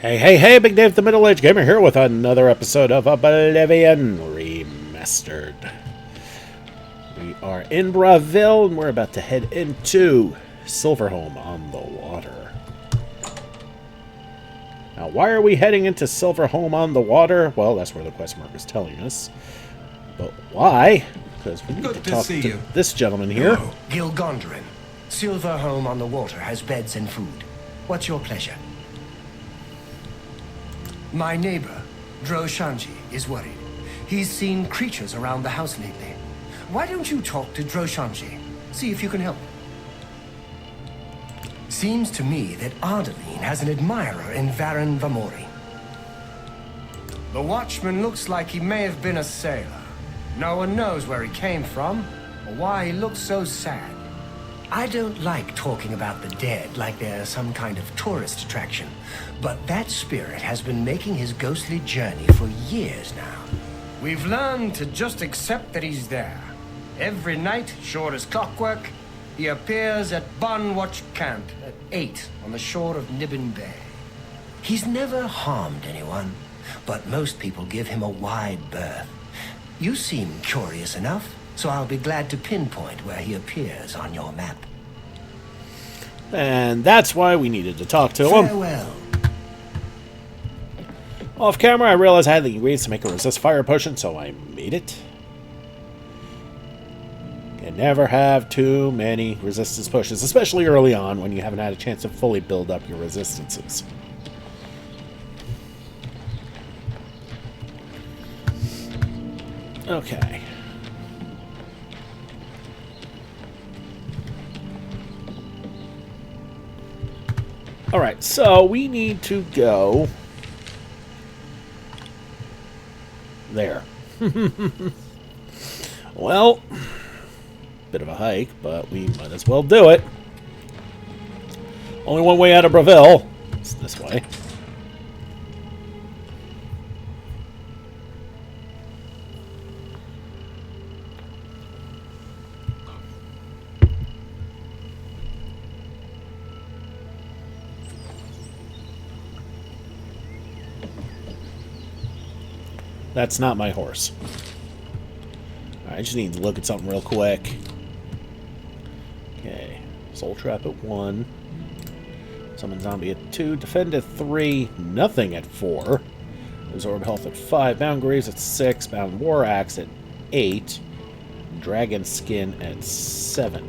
Hey, Big Dave the Middle-Aged Gamer here with another episode of Oblivion Remastered. We are in Braville and we're about to head into Silverhome on the water. Now, why are we heading into Silverhome on the water? Well, that's where the quest mark is telling us. But why? Because we need to talk to this gentleman here. Hello, Gilgondrin. Silverhome on the water has beds and food. What's your pleasure? My neighbor, Droshanji, is worried. He's seen creatures around the house lately. Why don't you talk to Droshanji? See if you can help. Seems to me that Ardaline has an admirer in Varan Vamori. The watchman looks like he may have been a sailor. No one knows where he came from, or why he looks so sad. I don't like talking about the dead like they're some kind of tourist attraction, but that spirit has been making his ghostly journey for years now. We've learned to just accept that he's there. Every night, sure as clockwork, he appears at Banwatch Camp at 8 on the shore of Nibbin Bay. He's never harmed anyone, but most people give him a wide berth. You seem curious enough, so I'll be glad to pinpoint where he appears on your map. And that's why we needed to talk to him. Farewell. Off camera, I realized I had the ingredients to make a resist fire potion, so I made it. You never have too many resistance potions, especially early on when you haven't had a chance to fully build up your resistances. Okay. Alright, so we need to go there. Well, bit of a hike, but we might as well do it. Only one way out of Braville. It's this way. That's not my horse. I just need to look at something real quick. Okay. Soul Trap at 1. Summon Zombie at 2. Defend at 3. Nothing at 4. Absorb Health at 5. Bound Graves at 6. Bound War Axe at 8. Dragon Skin at 7.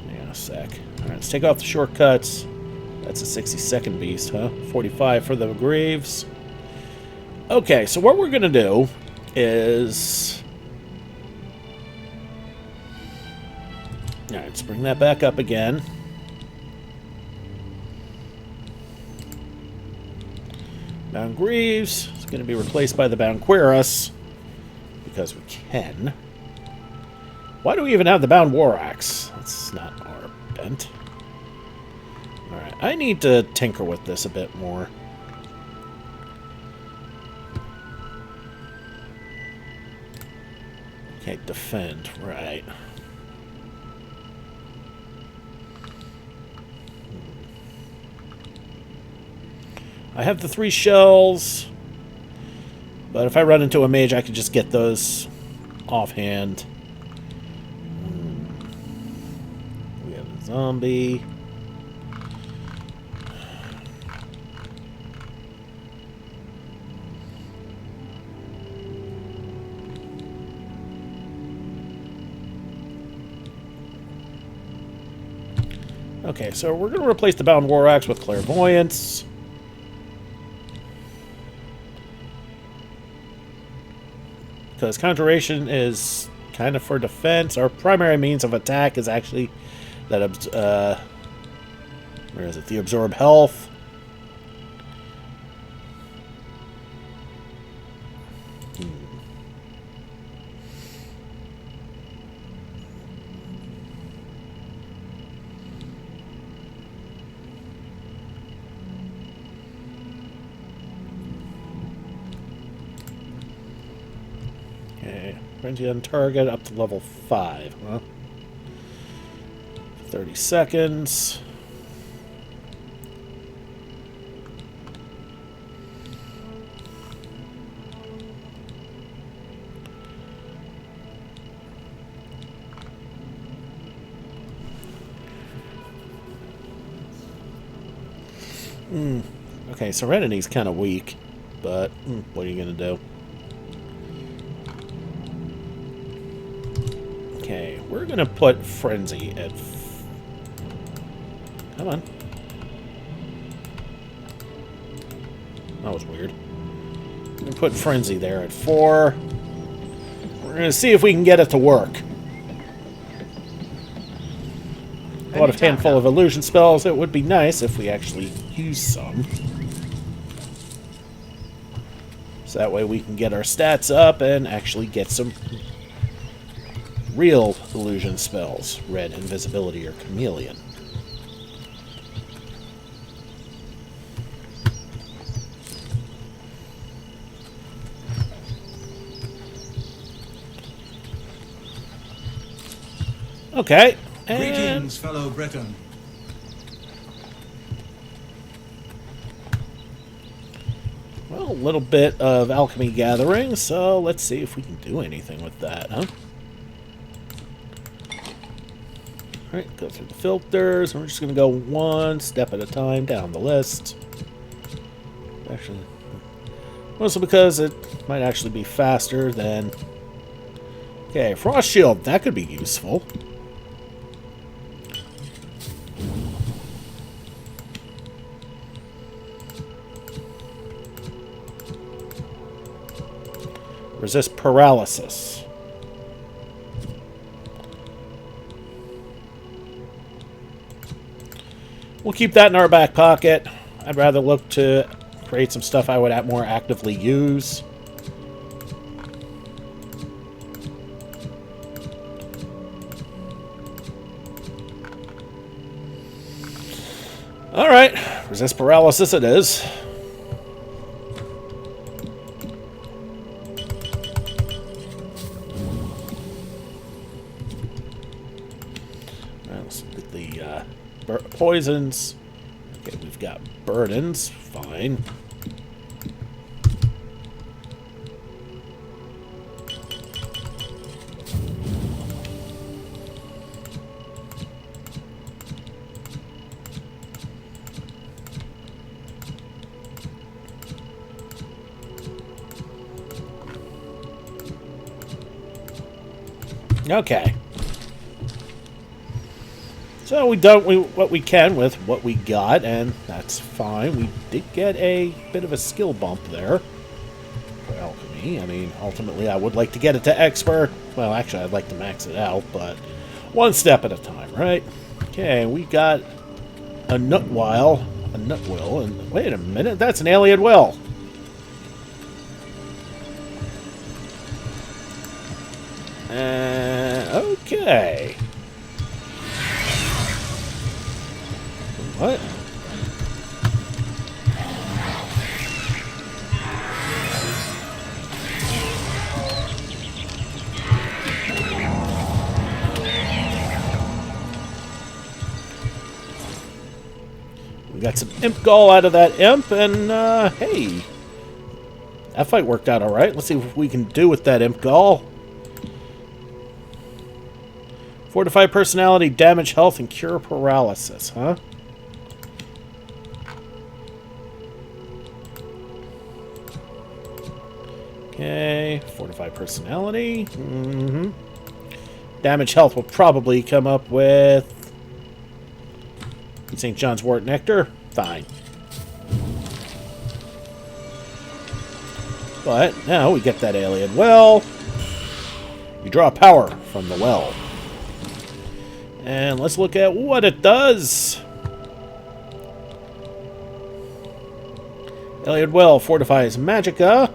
Hang on a sec. Alright, let's take off the shortcuts. That's a 60-second beast, huh? 45 for the Graves. Okay, so what we're going to do is... Alright, let's bring that back up again. Bound Greaves is going to be replaced by the Bound Cuirass, because we can. Why do we even have the Bound War Axe? That's not our bent. Alright, I need to tinker with this a bit more. Okay, defend, right. I have the 3 shells, but if I run into a mage, I can just get those offhand. We have a zombie. Okay, so we're going to replace the Bound War Axe with Clairvoyance. Because Conjuration is kind of for defense. Our primary means of attack is actually that, where is it? The Absorb Health. Okay, Frenzy on target up to level 5, huh? 30 seconds. Okay, Serenity's kind of weak, but what are you going to do? Okay, we're going to put Frenzy at... Come on. That was weird. We're going to put Frenzy there at 4. We're going to see if we can get it to work. Bought a handful of illusion spells. It would be nice if we actually use some. So that way we can get our stats up and actually get some real illusion spells. Red, Invisibility, or Chameleon. Okay. Greetings, fellow Breton. Well, a little bit of alchemy gathering, so let's see if we can do anything with that, huh? Alright, go through the filters, and we're just going to go one step at a time down the list. Actually, mostly because it might actually be faster than... Okay, Frost Shield, that could be useful. Resist paralysis. We'll keep that in our back pocket. I'd rather look to create some stuff I would more actively use. Alright, resist paralysis it is. Let's look at the poisons. Okay, we've got burdens. Fine. Okay. So we done what we can with what we got, and that's fine. We did get a bit of a skill bump there for alchemy. I mean, ultimately, I would like to get it to expert. Well, actually, I'd like to max it out, but one step at a time, right? Okay, we got a Nutwill, and wait a minute, that's an alien will. Okay. What? We got some imp gall out of that imp, and hey, that fight worked out all right. Let's see what we can do with that imp gall. Fortify personality, damage health, and cure paralysis, huh? Okay, fortify personality. Damage health will probably come up with St. John's Wort Nectar. Fine. But now we get that alien well. You draw power from the well. And let's look at what it does. Alien well fortifies magicka.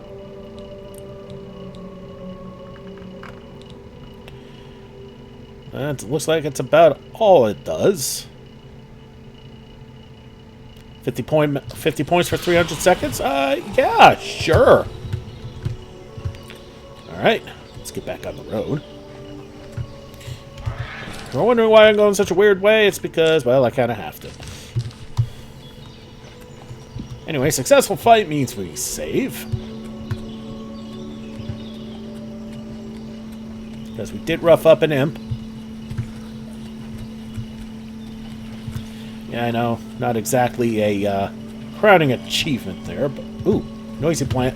It looks like it's about all it does. 50 points for 300 seconds? Yeah, sure. Alright, let's get back on the road. you're wondering why I'm going such a weird way, it's because, well, I kind of have to. Anyway, successful fight means we save. Because we did rough up an imp. Yeah, I know. Not exactly a crowning achievement there, but... Ooh, noisy plant.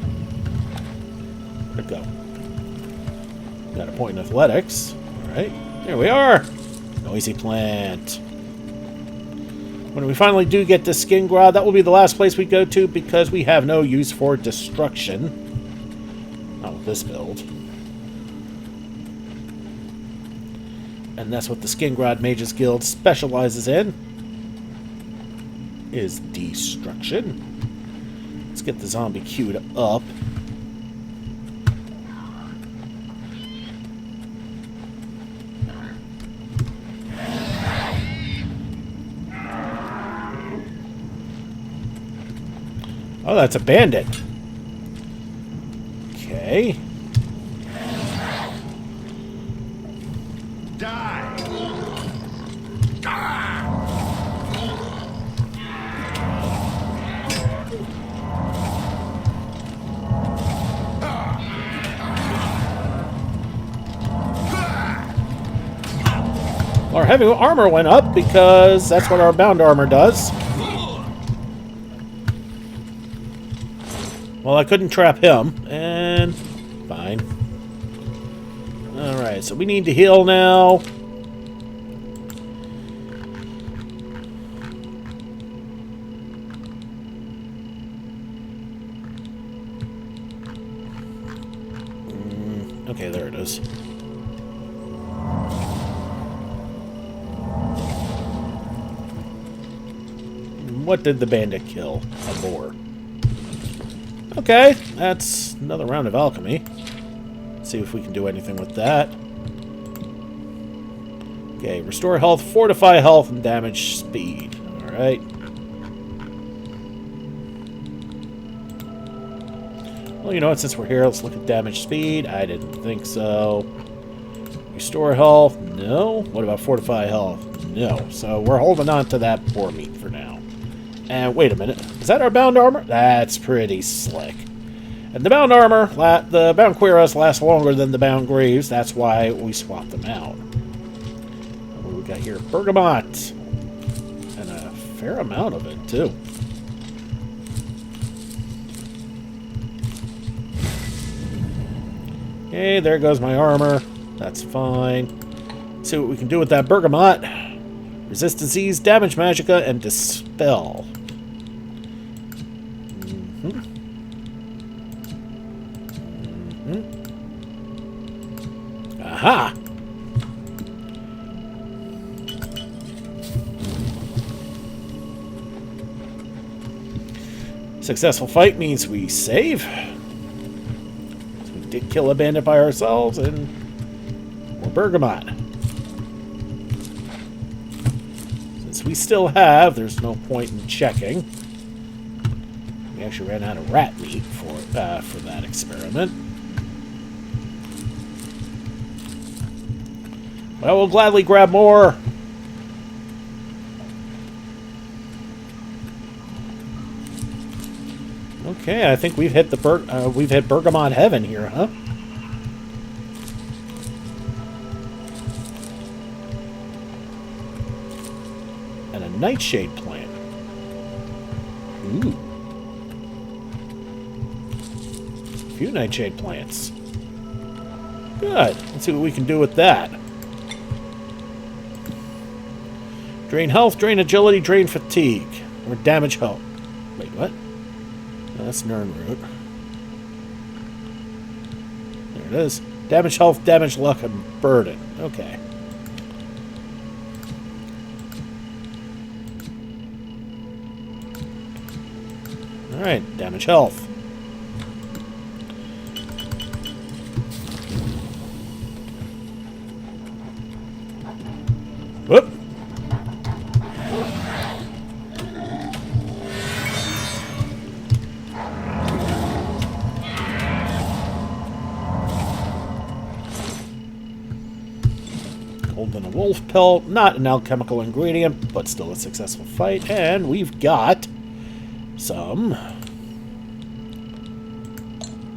Where'd it go? Got a point in athletics. Alright, there we are. Noisy plant. When we finally do get to Skingrad, that will be the last place we go to because we have no use for destruction. Not with this build. And that's what the Skingrad Mages Guild specializes in. Is destruction. Let's get the zombie queued up. Oh, that's a bandit. Okay. Die! Our heavy armor went up because that's what our bound armor does. Well, I couldn't trap him, and fine. Alright, so we need to heal now. Okay, there it is. What did the bandit kill? A boar. Okay, that's another round of alchemy. Let's see if we can do anything with that. Okay, restore health, fortify health, and damage speed. Alright. Well, you know what, since we're here, let's look at damage speed. I didn't think so. Restore health? No. What about fortify health? No. So we're holding on to that boar meat for now. And wait a minute. Is that our bound armor? That's pretty slick. And the bound armor, the bound cuirass lasts longer than the bound greaves. That's why we swapped them out. What do we got here? Bergamot. And a fair amount of it, too. Okay, there goes my armor. That's fine. Let's see what we can do with that bergamot. Resist disease, damage magicka, and dispel. Aha! Successful fight means we save. So we did kill a bandit by ourselves, and more bergamot. Since we still have, there's no point in checking. We actually ran out of rat meat for that experiment. Well, we'll gladly grab more. Okay, I think we've hit Bergamot heaven here, huh? And a nightshade plant. Ooh. A few nightshade plants. Good. Let's see what we can do with that. Drain health, drain agility, drain fatigue. Or damage health. Wait, what? No, that's Nirnroot. There it is. Damage health, damage luck, and burden. Okay. Alright, damage health. Whoop! wolf pelt, not an alchemical ingredient, but still a successful fight. And we've got some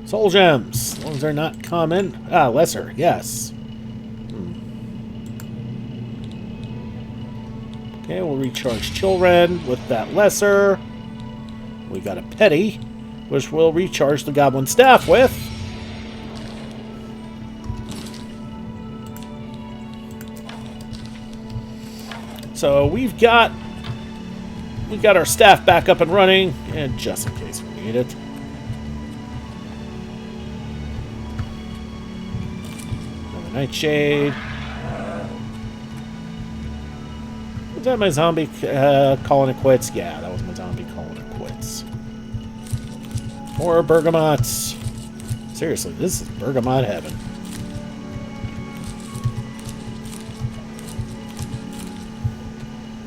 soul gems. As long as they're not common. Ah, lesser, yes. Okay, we'll recharge children with that lesser. We got a petty, which we'll recharge the goblin staff with. So we've got our staff back up and running, and just in case we need it. Another nightshade. Was that my zombie calling it quits? Yeah, that was my zombie calling it quits. More bergamots. Seriously, this is bergamot heaven.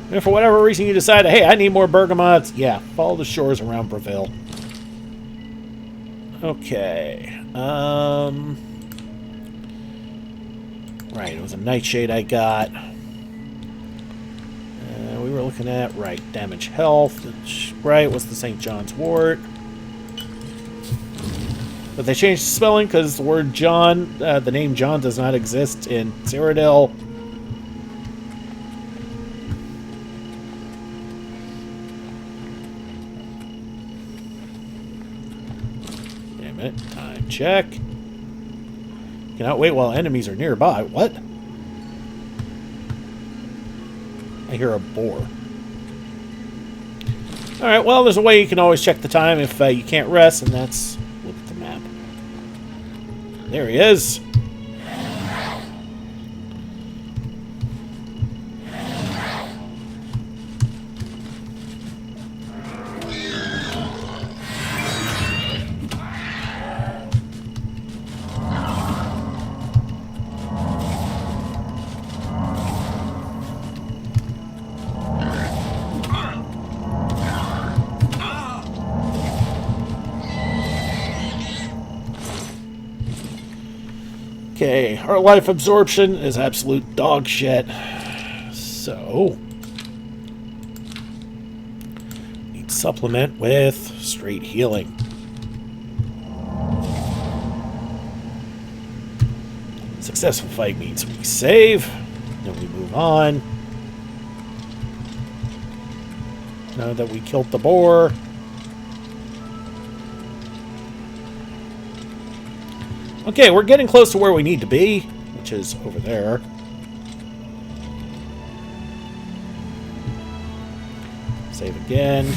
And if for whatever reason you decide, hey, I need more bergamots, yeah, follow the shores around Breville. Okay. Right, it was a nightshade I got. We were looking at, right, damage health. Which, right, was the St. John's wort. But they changed the spelling because the word John, the name John does not exist in Cyrodiil. Damn it. Time check. Cannot wait while enemies are nearby. What? I hear a boar. Alright, well, there's a way you can always check the time if you can't rest, and that's look at the map. There he is. Okay, our life absorption is absolute dog shit. So, need supplement with straight healing. Successful fight means we save, then we move on. Now that we killed the boar. Okay, we're getting close to where we need to be, which is over there. Save again.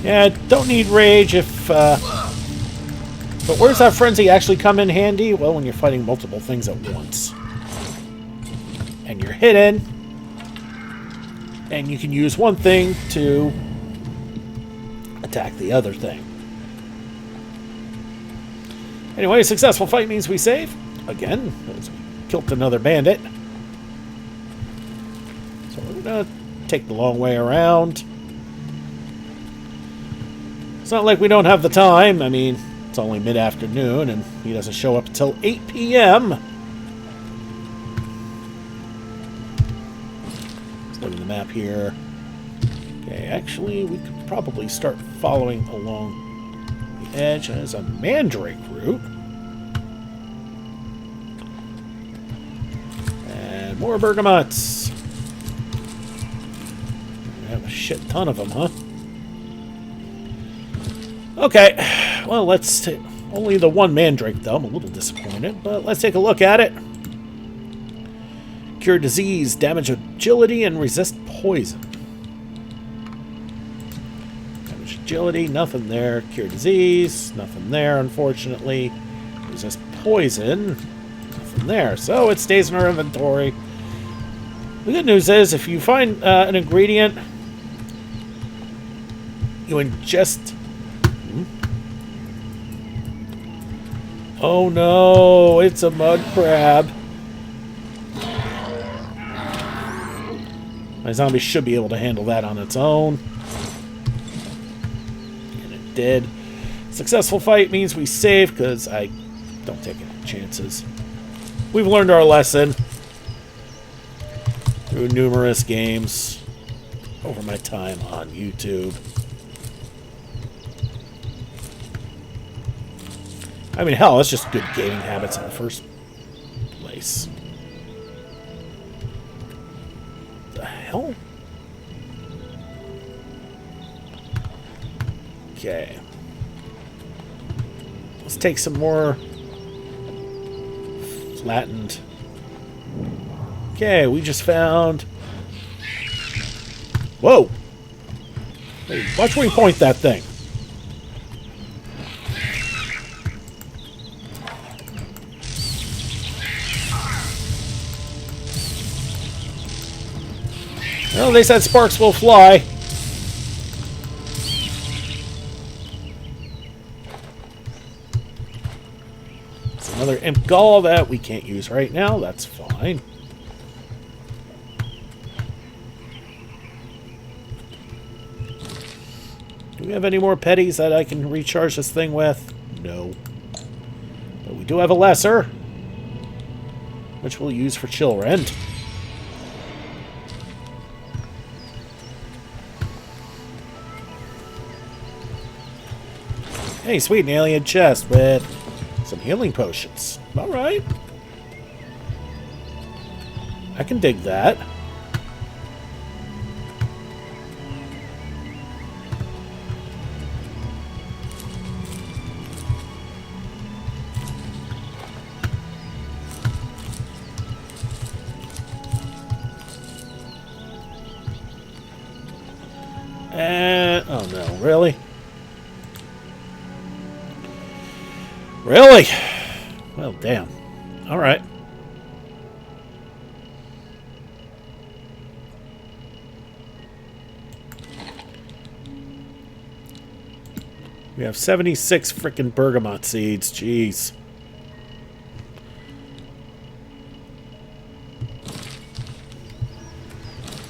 Yeah, don't need rage if, but where's that frenzy actually come in handy? Well, when you're fighting multiple things at once. And you're hidden. And you can use one thing to attack the other thing. Anyway, a successful fight means we save. Again, as we killed another bandit. So we're gonna take the long way around. It's not like we don't have the time. I mean, it's only mid-afternoon, and he doesn't show up until 8 p.m. Let's look at the map here. Okay, actually, we could probably start following along the edge. There's a mandrake route. And more bergamots. We have a shit ton of them, huh? Okay, well, let's take only the one mandrake, though. I'm a little disappointed, but let's take a look at it. Cure disease, damage agility, and resist poison. Damage agility, nothing there. Cure disease, nothing there, unfortunately. Resist poison, nothing there. So it stays in our inventory. The good news is, if you find an ingredient, you ingest... Oh no, it's a mud crab. My zombie should be able to handle that on its own. And it did. Successful fight means we save, because I don't take any chances. We've learned our lesson through numerous games over my time on YouTube. I mean, hell, that's just good gaming habits in the first place. The hell? Okay. Let's take some more flattened. Okay, we just found... Whoa! Hey, watch where you point that thing. Well, they said sparks will fly. It's another imp gall that we can't use right now. That's fine. Do we have any more petties that I can recharge this thing with? No. But we do have a lesser, which we'll use for chill rent. Hey, sweet, an alien chest with some healing potions. Alright. I can dig that. Oh no, really? Really? Well, damn. Alright. We have 76 frickin' bergamot seeds. Jeez.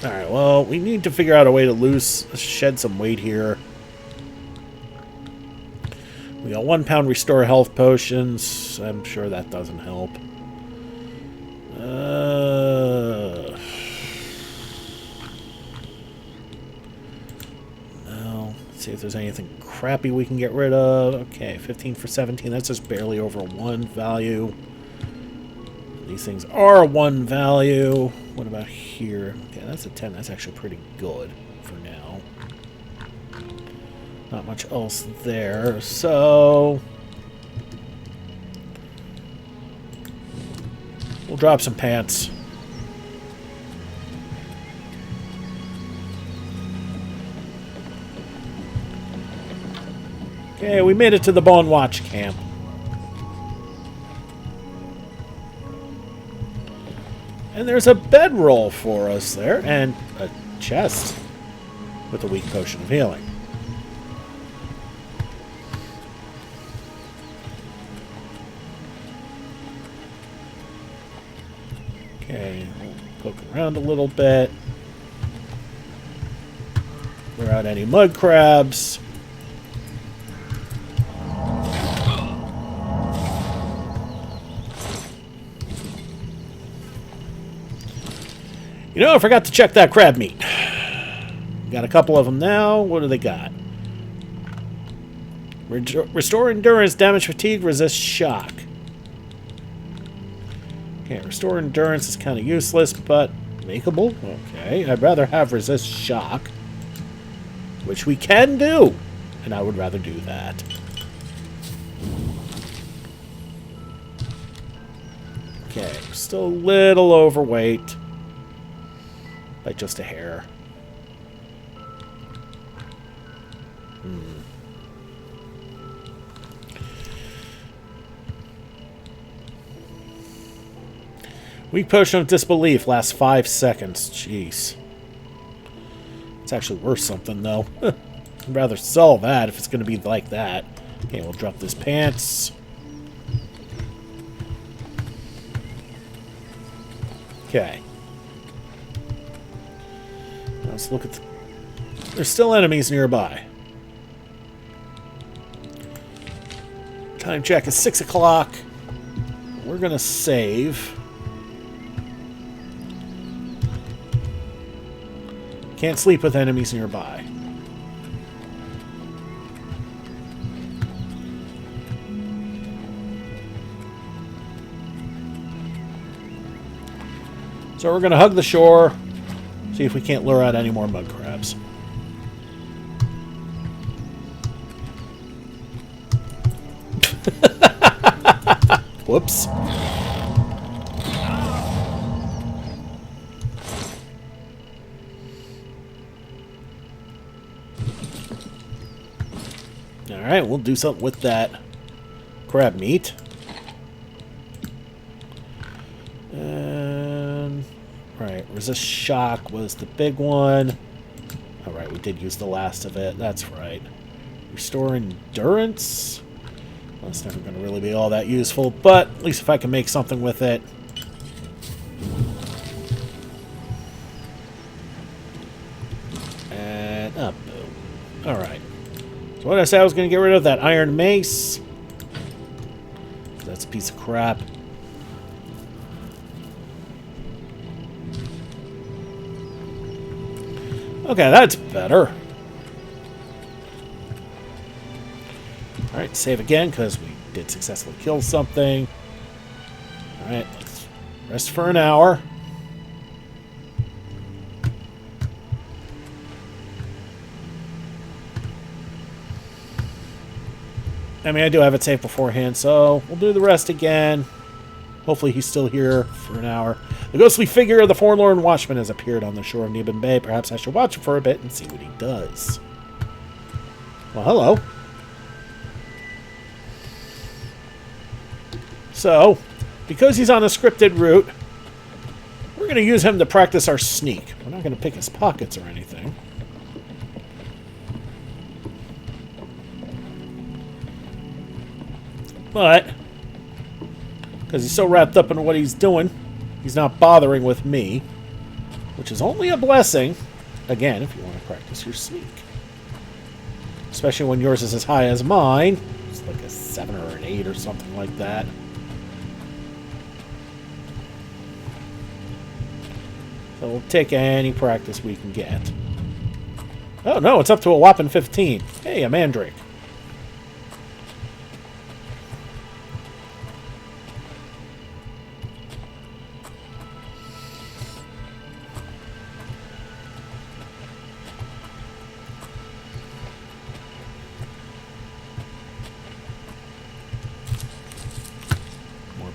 Alright, well, we need to figure out a way to shed some weight here. We got 1 pound restore health potions. I'm sure that doesn't help. No. Let's see if there's anything crappy we can get rid of. Okay, 15 for 17. That's just barely over 1 value. These things are 1 value. What about here? Okay, that's a 10. That's actually pretty good for now. Not much else there, so we'll drop some pants. Okay, we made it to the Bone Watch camp. And there's a bedroll for us there, and a chest with a weak potion of healing. Okay, we'll poke around a little bit. Clear out any mud crabs. You know, I forgot to check that crab meat. Got a couple of them now. What do they got? Restore endurance, damage fatigue, resist shock. Okay, restore endurance is kind of useless, but makeable. Okay, I'd rather have resist shock, which we can do, and I would rather do that. Okay, still a little overweight. By just a hair. Weak potion of disbelief lasts 5 seconds. Jeez. It's actually worth something, though. I'd rather sell that if it's going to be like that. Okay, we'll drop this pants. Okay. Let's look at the... There's still enemies nearby. Time check is 6 o'clock. We're going to save. Can't sleep with enemies nearby. So we're going to hug the shore, see if we can't lure out any more mud crabs. Whoops. Alright, we'll do something with that crab meat. And... Right, resist shock was the big one. Alright, we did use the last of it. That's right. Restore endurance. Well, it's never going to really be all that useful, but at least if I can make something with it. And up. Alright. So what did I say I was going to get rid of? That iron mace. That's a piece of crap. Okay, that's better. Alright, save again, because we did successfully kill something. Alright, let's rest for an hour. I mean, I do have it saved beforehand, so we'll do the rest again. Hopefully he's still here for an hour. The ghostly figure of the Forlorn Watchman has appeared on the shore of Neben Bay. Perhaps I should watch him for a bit and see what he does. Well, hello. So, because he's on a scripted route, we're going to use him to practice our sneak. We're not going to pick his pockets or anything. But, because he's so wrapped up in what he's doing, he's not bothering with me, which is only a blessing, again, if you want to practice your sneak. Especially when yours is as high as mine. It's like a 7 or an 8 or something like that. So we'll take any practice we can get. Oh no, it's up to a whopping 15. Hey, a mandrake.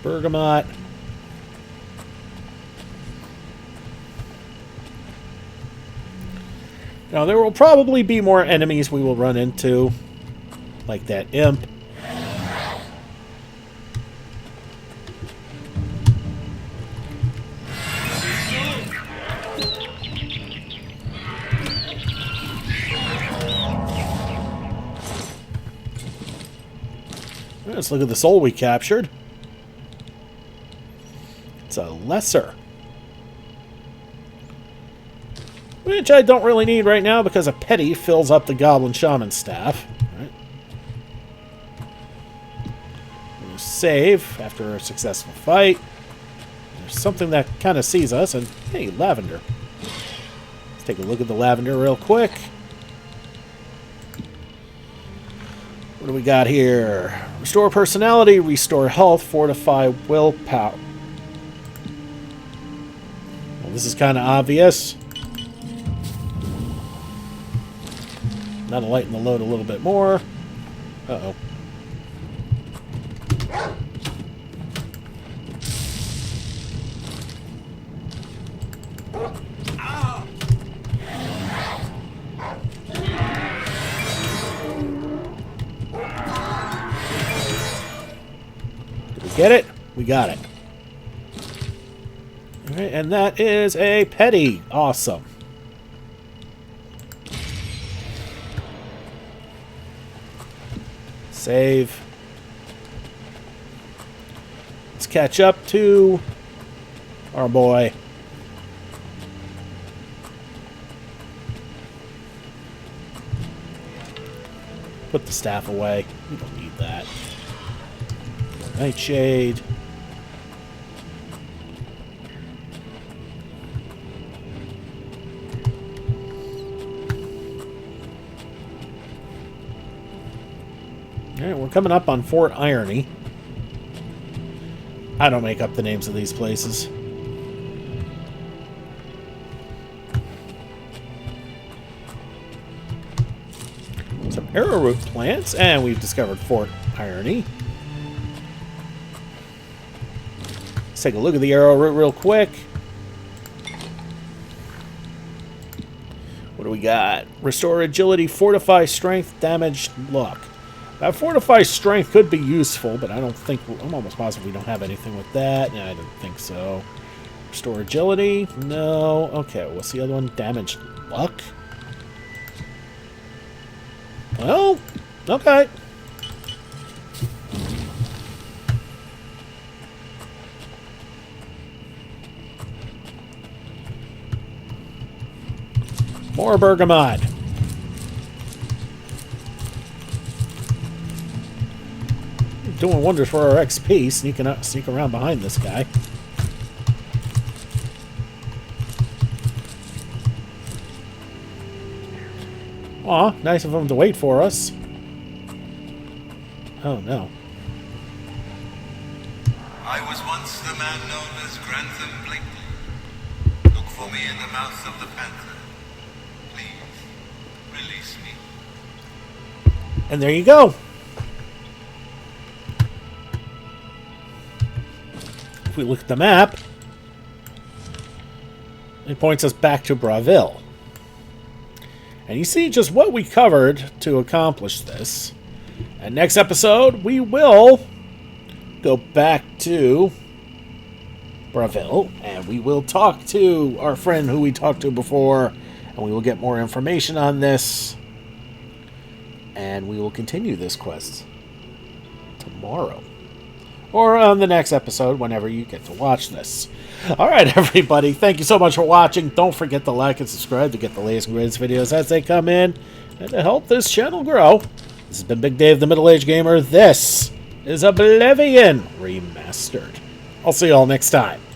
Bergamot. Now, there will probably be more enemies we will run into, like that imp. Let's look at the soul we captured. A lesser, which I don't really need right now because a petty fills up the goblin shaman staff. Right. We'll save after a successful fight. There's something that kind of sees us, and hey, lavender. Let's take a look at the lavender real quick. What do we got here? Restore personality, restore health, fortify willpower. This is kind of obvious. That'll lighten the load a little bit more. Uh-oh. Get it? We got it. Alright, and that is a petty. Awesome. Save. Let's catch up to our boy. Put the staff away. We don't need that. Nightshade. Alright, we're coming up on Fort Irony. I don't make up the names of these places. Some arrowroot plants, and we've discovered Fort Irony. Let's take a look at the arrowroot real quick. What do we got? Restore agility, fortify strength, damage, luck. That fortify strength could be useful, but I don't think... I'm almost positive we don't have anything with that. No, I don't think so. Restore agility? No. Okay, what's the other one? Damage, luck? Well, okay. More bergamot. Doing wonders for our XP. Sneak around behind this guy. Aw, nice of him to wait for us. Oh no. I was once the man known as Grantham Blakely. Look for me in the mouth of the panther. Please, release me. And there you go. If we look at the map, it points us back to Braville. And you see just what we covered to accomplish this. And next episode, we will go back to Braville, and we will talk to our friend who we talked to before, and we will get more information on this. And we will continue this quest tomorrow. Or on the next episode, whenever you get to watch this. Alright, everybody. Thank you so much for watching. Don't forget to like and subscribe to get the latest and greatest videos as they come in. And to help this channel grow. This has been Big Dave, the Middle Age Gamer. This is Oblivion Remastered. I'll see you all next time.